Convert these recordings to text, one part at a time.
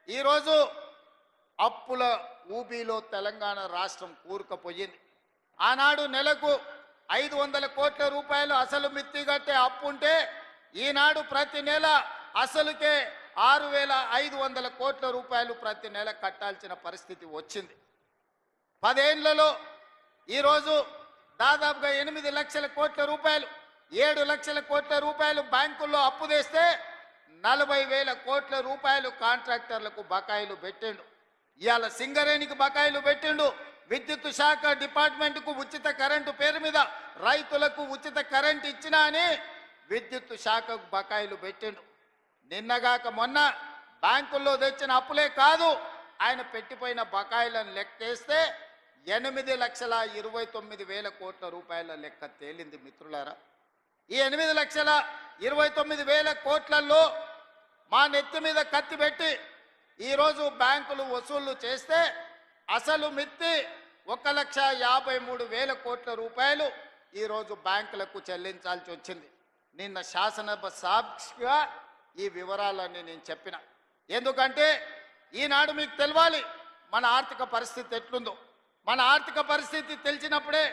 ఈరోజు అప్పుల ఊబిలో తెలంగాణ రాష్ట్రం కూరుకుపోయింది. ఆనాడు నెలకు 500 కోట్ల రూపాయలు అసలు మిత్తి కట్టే అప్పు ఉంటే ఈనాడు ప్రతి నెల అసలుకే 6,500 కోట్ల రూపాయలు ప్రతి నెల కట్టాల్సిన పరిస్థితి వచ్చింది. 10 ఏళ్లలో ఈరోజు దాదాపుగా 8 లక్షల కోట్ల రూపాయలు 7 లక్షల కోట్ల రూపాయలు బ్యాంకుల్లో అప్పు తెస్తే 40,000 కోట్ల రూపాయలు కాంట్రాక్టర్లకు బకాయిలు పెట్టిండు. ఇవాళ సింగరేణికి బకాయిలు పెట్టిండు. విద్యుత్ శాఖ డిపార్ట్మెంట్కు ఉచిత కరెంటు పేరు మీద రైతులకు ఉచిత కరెంటు ఇచ్చినా అని విద్యుత్ శాఖకు బకాయిలు పెట్టిండు. నిన్నగాక మొన్న బ్యాంకుల్లో తెచ్చిన అప్పులే కాదు, ఆయన పెట్టిపోయిన బకాయిలను లెక్కేస్తే 8,29,000 కోట్ల రూపాయల లెక్క తేలింది. మిత్రులారా, ఈ 8,29,000 కోట్లలో మా నెత్తి మీద కత్తి పెట్టి ఈరోజు బ్యాంకులు వసూళ్లు చేస్తే అసలు మిత్తి 1,53,000 కోట్ల రూపాయలు ఈరోజు బ్యాంకులకు చెల్లించాల్సి వచ్చింది. నిన్న శాసనసభ సాక్షిగా ఈ వివరాలన్నీ నేను చెప్పిన. ఎందుకంటే ఈనాడు మీకు తెలవాలి మన ఆర్థిక పరిస్థితి ఎట్లుందో. మన ఆర్థిక పరిస్థితి తెలిసినప్పుడే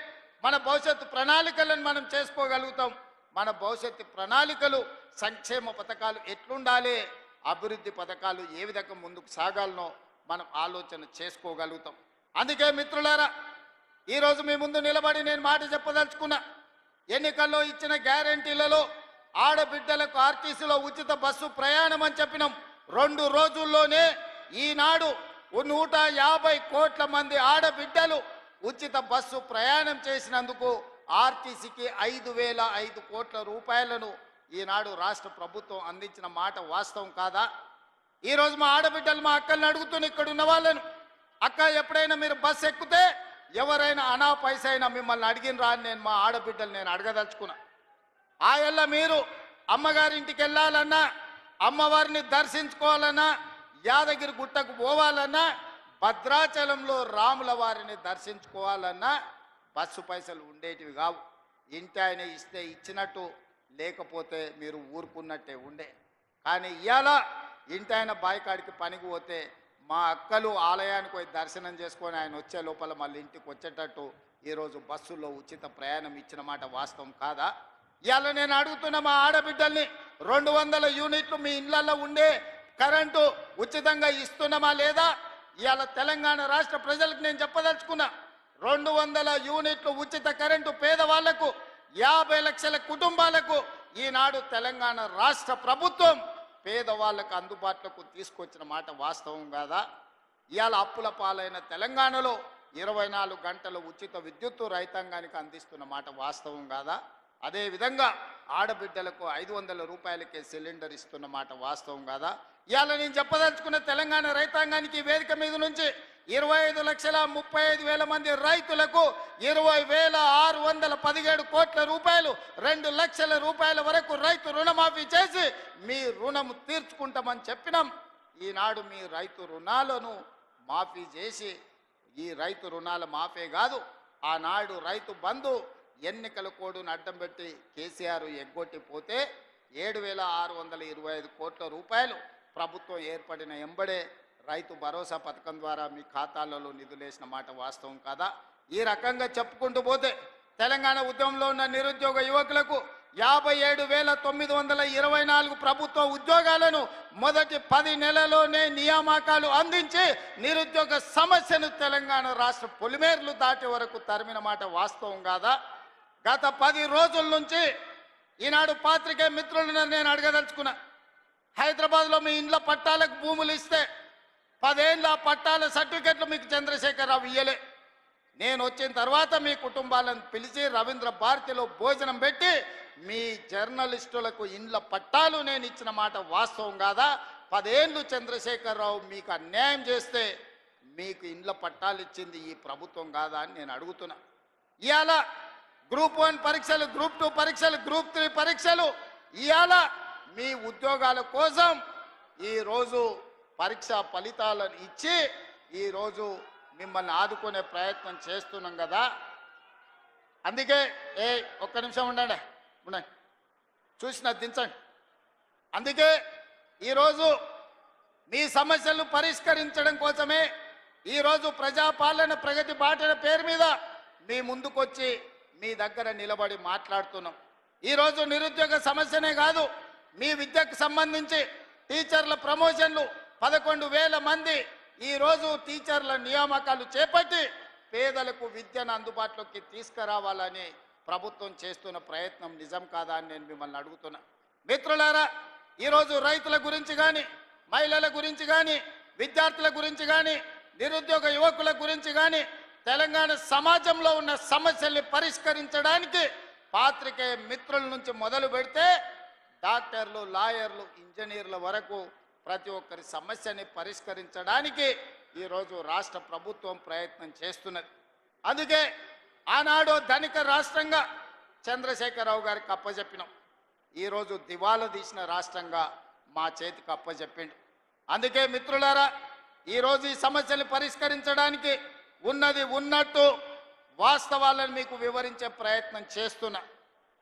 మన భవిష్యత్తు ప్రణాళికలను మనం చేసుకోగలుగుతాం. మన భవిష్యత్తు ప్రణాళికలు, సంక్షేమ పథకాలు ఎట్లుండాలి, అభివృద్ధి పథకాలు ఏ విధంగా ముందుకు సాగాలనో మనం ఆలోచన చేసుకోగలుగుతాం. అందుకే మిత్రులారా, ఈరోజు మీ ముందు నిలబడి నేను మాట చెప్పదలుచుకున్నా. ఎన్నికల్లో ఇచ్చిన గ్యారంటీలలో ఆడబిడ్డలకు ఆర్టీసీలో ఉచిత బస్సు ప్రయాణం అని చెప్పినాం. 2 రోజుల్లోనే ఈనాడు 150 కోట్ల మంది ఆడబిడ్డలు ఉచిత బస్సు ప్రయాణం చేసినందుకు ఆర్టీసీకి 5,005 కోట్ల రూపాయలను ఈనాడు రాష్ట్ర ప్రభుత్వం అందించిన మాట వాస్తవం కాదా? ఈరోజు మా ఆడబిడ్డలు, మా అక్కల్ని అడుగుతున్న ఇక్కడ ఉన్న వాళ్ళను, అక్క ఎప్పుడైనా మీరు బస్సు ఎక్కితే ఎవరైనా అనా పైసైనా మిమ్మల్ని అడిగినరా అని నేను మా ఆడబిడ్డలు నేను అడగదలుచుకున్నా. ఆయల్ల మీరు అమ్మగారింటికి వెళ్ళాలన్నా, అమ్మవారిని దర్శించుకోవాలన్నా, యాదగిరి గుట్టకు పోవాలన్నా, భద్రాచలంలో రాముల వారిని దర్శించుకోవాలన్నా బస్సు పైసలు ఉండేటివి కావు. ఇంటి ఆయన ఇస్తే ఇచ్చినట్టు, లేకపోతే మీరు ఊరుకున్నట్టే ఉండే. కానీ ఇవాళ ఇంటి ఆయన బాయికాడికి పనికి పోతే మా అక్కలు ఆలయానికి పోయి దర్శనం చేసుకొని ఆయన వచ్చే లోపల మళ్ళీ ఇంటికి వచ్చేటట్టు ఈరోజు బస్సుల్లో ఉచిత ప్రయాణం ఇచ్చిన మాట వాస్తవం కాదా? ఇవాళ నేను అడుగుతున్న మా ఆడబిడ్డల్ని, 200 యూనిట్లు మీ ఇళ్లలో ఉండే కరెంటు ఉచితంగా ఇస్తున్నామా లేదా? ఇవాళ తెలంగాణ రాష్ట్ర ప్రజలకు నేను చెప్పదలుచుకున్నా, 200 యూనిట్లు ఉచిత కరెంటు పేదవాళ్లకు, 50 లక్షల కుటుంబాలకు ఈనాడు తెలంగాణ రాష్ట్ర ప్రభుత్వం పేదవాళ్లకు అందుబాటులోకి తీసుకొచ్చిన మాట వాస్తవం కాదా? ఇవాళ అప్పుల పాలైన తెలంగాణలో 24 గంటలు ఉచిత విద్యుత్తు రైతాంగానికి అందిస్తున్న మాట వాస్తవం కాదా? అదేవిధంగా ఆడబిడ్డలకు 500 రూపాయలకే సిలిండర్ ఇస్తున్న మాట వాస్తవం కాదా? ఇవాళ నేను చెప్పదలుచుకున్న తెలంగాణ రైతాంగానికి వేదిక మీద నుంచి 25,35,000 మంది రైతులకు 20,617 కోట్ల రూపాయలు, 2 లక్షల రూపాయల వరకు రైతు రుణమాఫీ చేసి మీ రుణం తీర్చుకుంటామని చెప్పినాం. ఈనాడు మీ రైతు రుణాలను మాఫీ చేసి, ఈ రైతు రుణాల మాఫీ కాదు, ఆనాడు రైతు బంధు ఎన్నికల కోడును అడ్డం పెట్టి కేసీఆర్ ఎగ్గొట్టిపోతే 7,625 కోట్ల రూపాయలు ప్రభుత్వం ఏర్పడిన ఎంబడే రైతు భరోసా పథకం ద్వారా మీ ఖాతాలలో నిధులేసిన మాట వాస్తవం కాదా? ఈ రకంగా చెప్పుకుంటూ పోతే తెలంగాణ ఉద్యమంలో ఉన్న నిరుద్యోగ యువకులకు 57,924 ప్రభుత్వ ఉద్యోగాలను మొదటి 10 నెలల్లోనే నియామకాలు అందించి నిరుద్యోగ సమస్యను తెలంగాణ రాష్ట్ర పొలిమేర్లు దాటే వరకు తరిమిన మాట వాస్తవం కాదా? గత 10 రోజుల నుంచి ఈనాడు పాత్రికేయ మిత్రులను నేను అడగదలుచుకున్నా. హైదరాబాద్లో మీ ఇండ్ల పట్టాలకు భూములు ఇస్తే 10 ఏళ్ళ పట్టాల సర్టిఫికెట్లు మీకు చంద్రశేఖరరావు ఇయ్యలే. నేను వచ్చిన తర్వాత మీ కుటుంబాలను పిలిచి రవీంద్ర భారతిలో భోజనం పెట్టి మీ జర్నలిస్టులకు ఇండ్ల పట్టాలు నేను ఇచ్చిన మాట వాస్తవం కాదా? 10 ఏళ్ళు చంద్రశేఖరరావు మీకు అన్యాయం చేస్తే మీకు ఇండ్ల పట్టాలు ఇచ్చింది ఈ ప్రభుత్వం కాదా అని నేను అడుగుతున్నా. ఇవాళ గ్రూప్ 1 పరీక్షలు, గ్రూప్ 2 పరీక్షలు, గ్రూప్ 3 పరీక్షలు, ఇవాళ మీ ఉద్యోగాల కోసం ఈరోజు పరీక్ష ఫలితాలను ఇచ్చి ఈరోజు మిమ్మల్ని ఆదుకునే ప్రయత్నం చేస్తున్నాం కదా. అందుకే ఒక్క నిమిషం ఉండండి, చూసిన దించండి. అందుకే ఈరోజు మీ సమస్యలను పరిష్కరించడం కోసమే ఈరోజు ప్రజాపాలన ప్రగతి బాటల పేరు మీద మీ ముందుకొచ్చి మీ దగ్గర నిలబడి మాట్లాడుతున్నాం. ఈరోజు నిరుద్యోగ సమస్యనే కాదు, మీ విద్యకు సంబంధించి టీచర్ల ప్రమోషన్లు 11,000 మంది ఈరోజు టీచర్ల నియామకాలు చేపట్టి పేదలకు విద్యను అందుబాటులోకి తీసుకురావాలని ప్రభుత్వం చేస్తున్న ప్రయత్నం నిజం కాదా అని నేను మిమ్మల్ని అడుగుతున్నా. మిత్రులారా, ఈరోజు రైతుల గురించి కానీ, మహిళల గురించి కానీ, విద్యార్థుల గురించి కానీ, నిరుద్యోగ యువకుల గురించి కానీ, తెలంగాణ సమాజంలో ఉన్న సమస్యల్ని పరిష్కరించడానికి పాత్రికేయ మిత్రుల నుంచి మొదలు పెడితే డాక్టర్లు, లాయర్లు, ఇంజనీర్ల వరకు ప్రతి ఒక్కరి సమస్యని పరిష్కరించడానికి ఈరోజు రాష్ట్ర ప్రభుత్వం ప్రయత్నం చేస్తున్నది. అందుకే ఆనాడు ధనిక రాష్ట్రంగా చంద్రశేఖరరావు గారికి అప్పచెప్పినాం. ఈరోజు దివాలా తీసిన రాష్ట్రంగా మా చేతికి అప్పచెప్పిండు. అందుకే మిత్రులారా, ఈరోజు ఈ సమస్యలు పరిష్కరించడానికి ఉన్నది ఉన్నట్టు వాస్తవాలను మీకు వివరించే ప్రయత్నం చేస్తున్నా.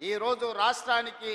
ఈరోజు రాష్ట్రానికి